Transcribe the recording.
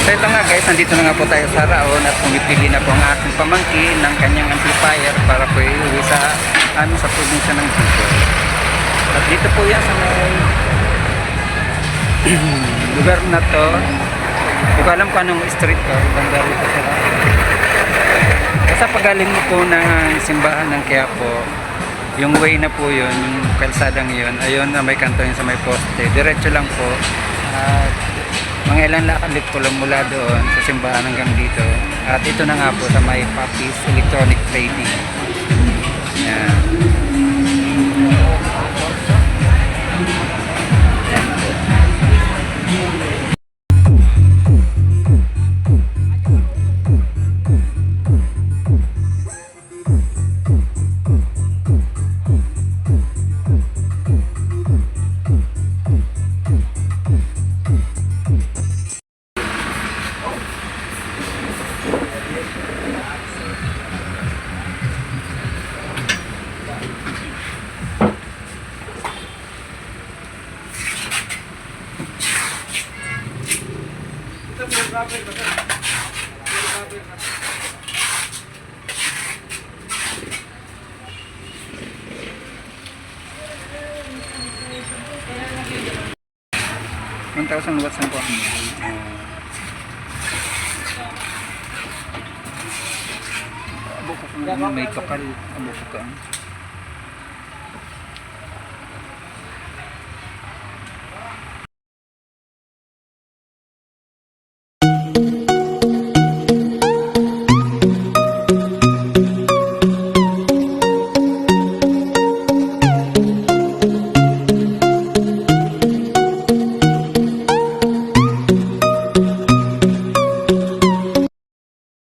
So ito nga guys, nandito na nga po tayo sa Raon at pumipili na po ang aking pamangkin ng kanyang amplifier para po iuwi sa sa probinsya ng Bicol. At dito po yan sa may lugar na to. Hindi ko alam kung anong street to, banda rito sa Raon. Basta pagaling mo po ng simbahan ng Quiapo, yung way na po yun, yung kalsadang yun, ayun na may kanto yun sa may poste, diretso lang po. At mga ilang lakad ko lang mula doon sa simbahan hanggang dito. At ito na nga po sa may Papis Electronic Trading. Yan. $1,000 watts ang po. May kapal. Abo ko ka.